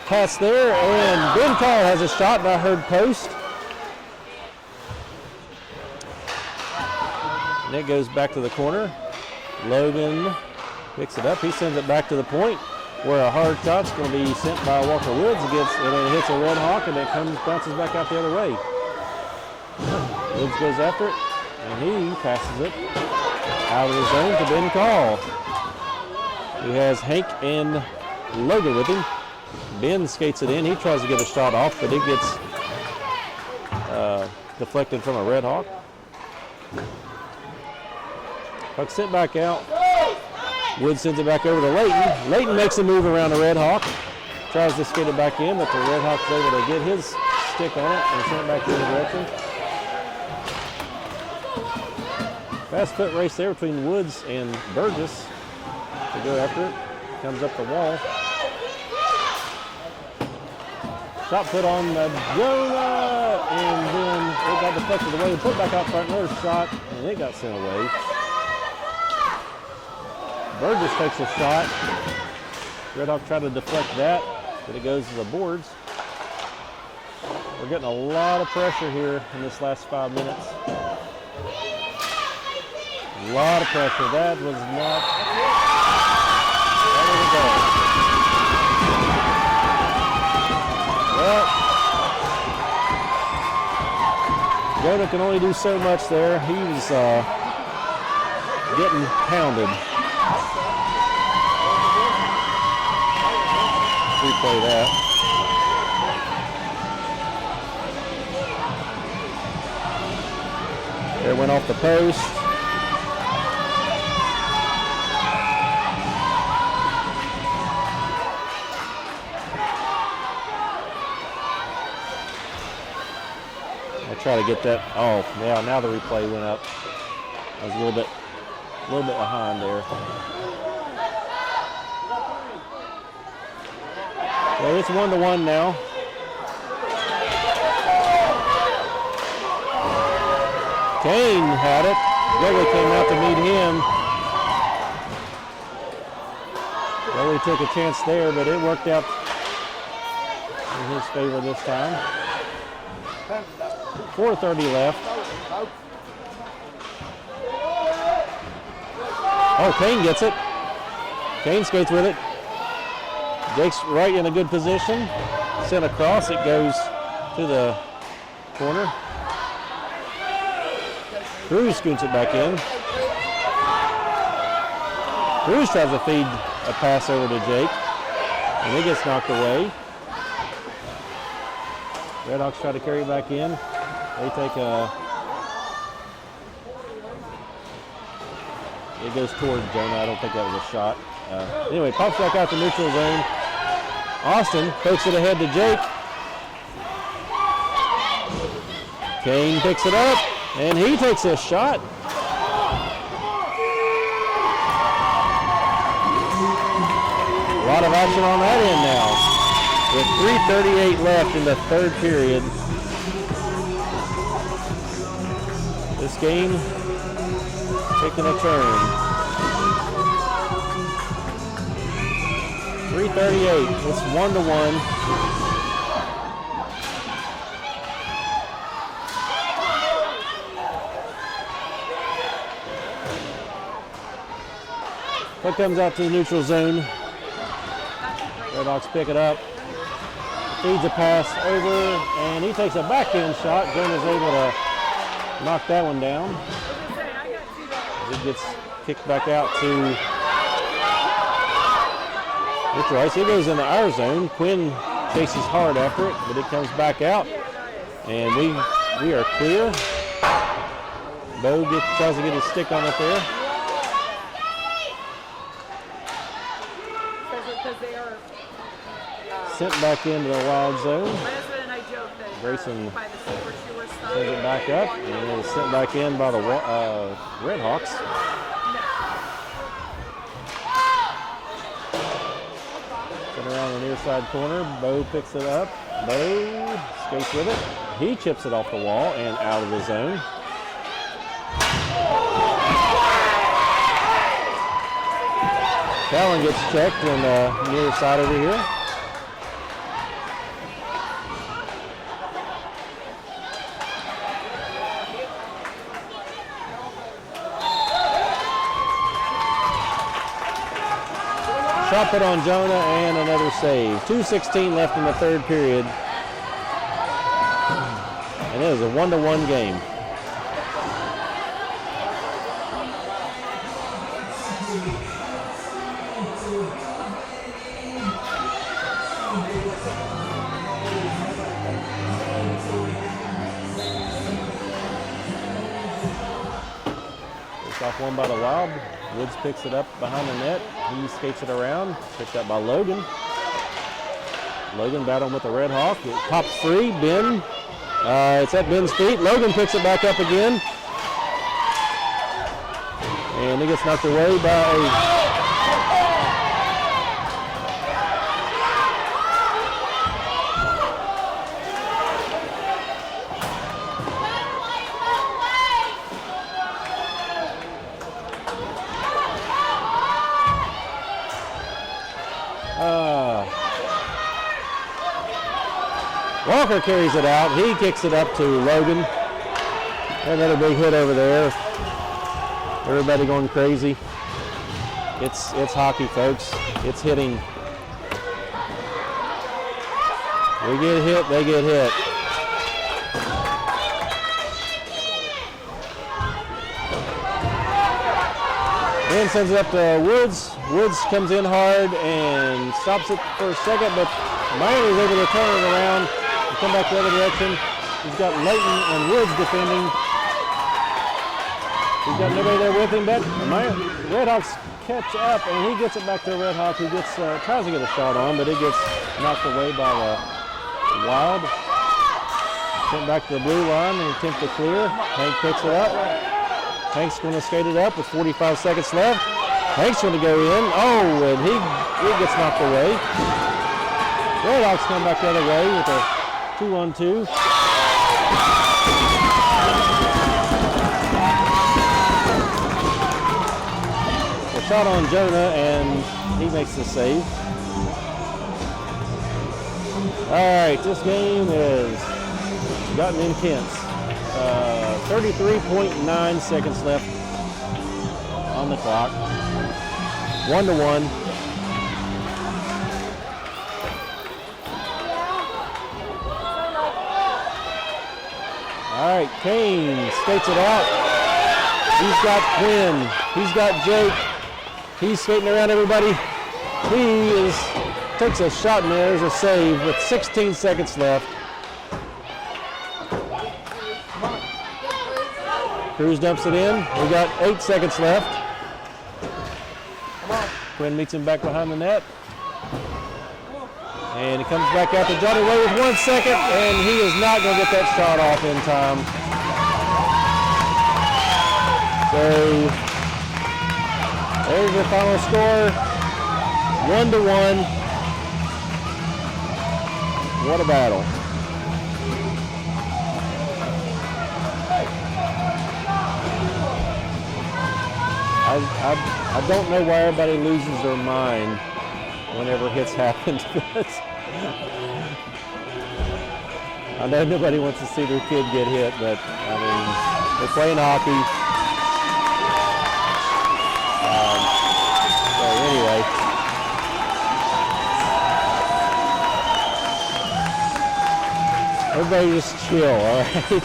S1: pass there, and Ben Call has a shot by Herd Post. And it goes back to the corner. Logan picks it up. He sends it back to the point, where a hard shot's going to be sent by Walker Woods and it hits a Redhawk, and it bounces back out the other way. Woods goes after it, and he passes it out of the zone to Ben Call. He has Hank and Logan with him. Ben skates it in. He tries to get a shot off, but it gets deflected from a Redhawk. Puck sent back out. Woods sends it back over to Layton. Layton makes a move around the Redhawk. Tries to skate it back in, but the Redhawk's able to get his stick on it and send it back the other direction. Fast foot race there between Woods and Burgess to go after it. Comes up the wall. Shot put on Jonah, and then it got deflected away and put back out front. Another shot, and it got sent away. Burgess takes a shot. Redhawk tried to deflect that, but it goes to the boards. We're getting a lot of pressure here in this last 5 minutes. A lot of pressure. That was not. That was a goal. Well, Jonah can only do so much there. He was getting pounded. Replay that. It went off the post. I try to get that. Oh, yeah. Now the replay went up. I was a little bit behind there. So it's 1-1 now. Kane had it. Gregory came out to meet him. Gregory took a chance there, but it worked out in his favor this time. 4:30 left. Oh, Kane gets it. Kane skates with it. Jake's right in a good position. Sent across, it goes to the corner. Cruz scoots it back in. Cruz tries to feed a pass over to Jake, and it gets knocked away. Redhawks try to carry it back in. They take a... It goes towards Jonah. I don't think that was a shot. Anyway, pops back out the neutral zone. Austin pokes it ahead to Jake. Kane picks it up, and he takes a shot. A lot of action on that end now. With 3:38 left in the third period. This game taking a turn. 3:38. It's 1-1. Puck comes out to the neutral zone. Redhawks pick it up. Feeds a pass over, and he takes a backhand shot. Jonah's able to knock that one down. It gets kicked back out to Richard Rice. It goes into our zone. Quinn chases hard after it, but it comes back out. And we are clear. Bo tries to get his stick on it there. Sent back into the wild zone. Grayson sends it back up, and it is sent back in by the Redhawks. Sent around the near side corner. Bo picks it up. Bo skates with it. He chips it off the wall and out of the zone. Callan gets checked in the near side over here. Shot put on Jonah and another save. 2:16 left in the third period. And it is a 1-1 game. It's off one by the Wild. Woods picks it up behind the net. He skates it around. Picked up by Logan. Logan battling with the Red Hawk. It pops free. Ben. It's at Ben's feet. Logan picks it back up again. And it gets knocked away by Walker carries it out. He kicks it up to Logan. Another big hit over there. Everybody going crazy. It's hockey, folks. It's hitting. We get hit, they get hit. Ben sends it up to Woods. Woods comes in hard and stops it for a second, but Meyer is able to turn it around. Come back the other direction. He's got Layton and Woods defending. He's got nobody there with him, but Redhawks catch up, and he gets it back to a Redhawk who gets tries to get a shot on, but it gets knocked away by the Wild. Sent back to the blue line and attempt to clear. Hank picks it up. Hank's going to skate it up with 45 seconds left. Hank's going to go in. Oh, and he gets knocked away. Redhawks come back the other way with a 2-on-2. shot on Jonah, and he makes the save. All right, this game has gotten intense. 33.9 seconds left on the clock. 1-1. All right, Kane skates it out. He's got Quinn. He's got Jake. He's skating around everybody. He takes a shot and there's a save with 16 seconds left. Cruz dumps it in. We got 8 seconds left. Quinn meets him back behind the net. And he comes back out to Johnny Way with 1 second, and he is not going to get that shot off in time. So there's your final score, 1-1. What a battle. I don't know why everybody loses their mind whenever hits happen to this. I know nobody wants to see their kid get hit, but I mean, they're playing hockey. So anyway. Everybody just chill, all right?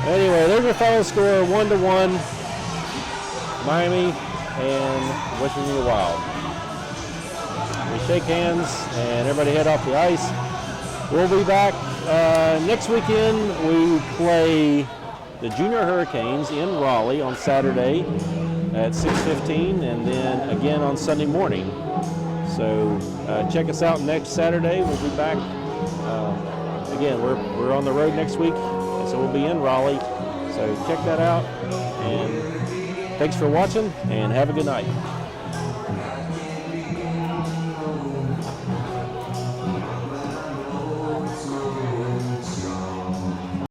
S1: Anyway, there's your final score, 1-1. Miami and West Virginia Wild. We shake hands and everybody head off the ice. We'll be back next weekend. We play the Junior Hurricanes in Raleigh on Saturday at 6:15 and then again on Sunday morning. So check us out next Saturday. We'll be back. Again, we're on the road next week, so we'll be in Raleigh. So check that out. And thanks for watching, and have a good night.